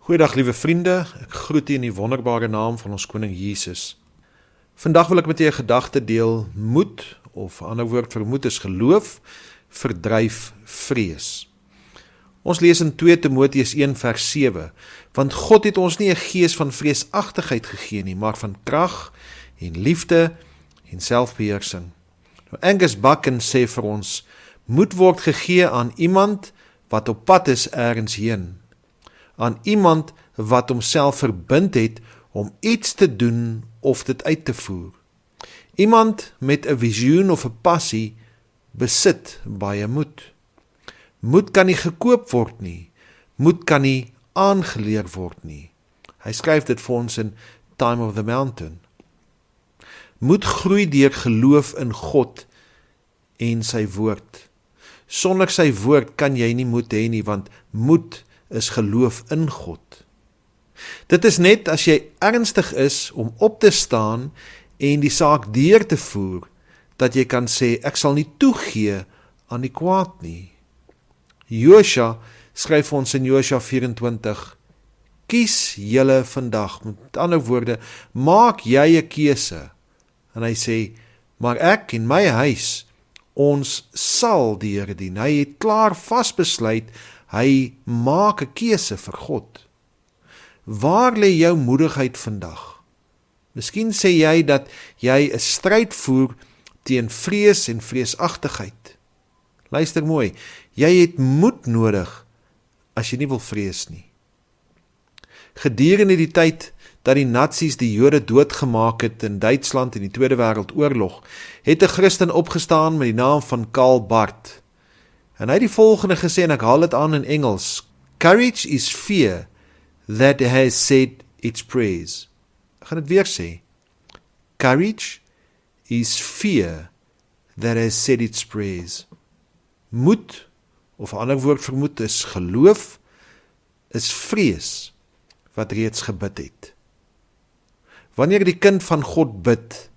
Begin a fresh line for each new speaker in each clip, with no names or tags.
Goeiedag liewe vriende, ek groet u in die wonderbare naam van ons koning Jesus. Vandag wil ek met u 'n gedagte deel, moed, of 'n ander woord vir moed is geloof, verdryf vrees. Ons lees in 2 Timoteus 1 vers 7, want God het ons nie 'n gees van vreesagtigheid gegee nie, maar van krag en liefde en selfbeheersing. Nou Angus Buchan sê vir ons, moed word gegee aan iemand wat op pad is ergens heen, aan iemand wat homself verbind het om iets te doen of dit uit te voer. Iemand met 'n visioen of 'n passie besit baie moed. Moed kan nie gekoop word nie, moed kan nie aangeleer word nie. Hy skryf dit vir ons in Time of the Mountain. Moed groei deur geloof in God en sy woord. Sonder sy woord kan jy nie moed hê nie, want moed is geloof in God. Dit is net as jy ernstig is om op te staan en die saak deur te voer, dat jy kan sê, ek sal nie toegee aan die kwaad nie. Josua skryf ons in Josua 24, kies julle vandag, met ander woorde, maak jy 'n keuse. En hy sê, maar ek en my huis, ons sal die Here dien. Hy het klaar vasbesluit, hy maak 'n keuse vir God. Waar lê jou moedigheid vandag? Miskien sê jy dat jy 'n stryd voer teen vrees en vreesagtigheid. Luister mooi, jy het moed nodig as jy nie wil vrees nie. Gedurende die tyd dat die Nazi's die Jode doodgemaak het in Duitsland in die Tweede Wêreldoorlog, het 'n Christen opgestaan met die naam van Karl Barth. En hy het die volgende gesê, en ek haal dit aan in Engels, courage is fear that has said its prayers. Ek gaan dit weer sê. Courage is fear that has said its prayers. Moed, of 'n ander woord vir moed is geloof, is vrees wat reeds gebid het. Wanneer die kind van God bid,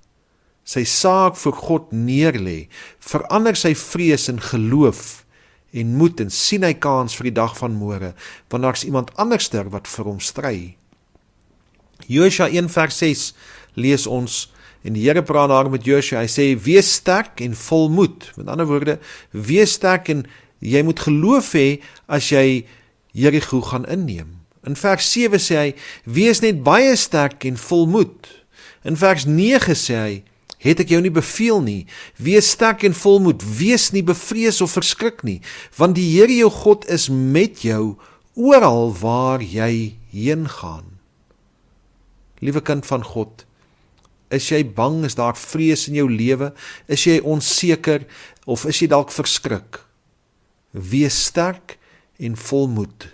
sy saak voor God neerlê, verander sy vrees in geloof en moed en sien hy kans vir die dag van môre, want daar's iemand anderster wat vir hom stry. Josua 1 vers 6 lees ons, en die Here praat daar met Josua, hy sê, wees sterk en vol moed. Met ander woorde, wees sterk en jy moet geloof hê as jy Jerigo gaan inneem. In vers 7 sê hy, wees net baie sterk en vol moed. In vers 9 sê hy, het ek jou nie beveel nie, wees sterk en vol moed, wees nie bevrees of verskrik nie, want die Here jou God is met jou oral waar jy heen gaan. Liewe kind van God, is jy bang, is daar vrees in jou lewe, is jy onseker of is jy dalk verskrik? Wees sterk en vol moed.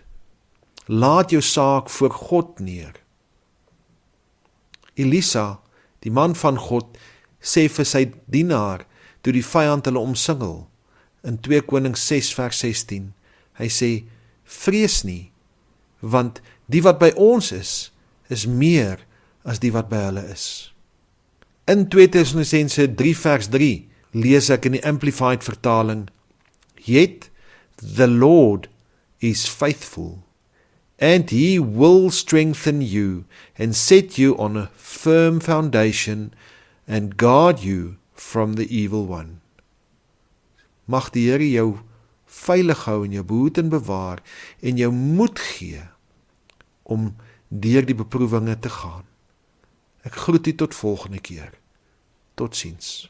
Laat jou saak voor God neer. Elisa, die man van God, sê vir sy dienaar, toe die vyand hulle omsingel, in 2 Konings 6 vers 16, hy sê, vrees nie, want die wat by ons is meer as die wat by hulle is. In 2 Tessalonisense 3 vers 3, lees ek in die Amplified vertaling, yet the Lord is faithful, and he will strengthen you and set you on a firm foundation and guard you from the evil one. Mag die Here jou veilig hou en jou behoed en bewaar en jou moed gee om deur die beproewinge te gaan. Ek groet u tot volgende keer. Totsiens.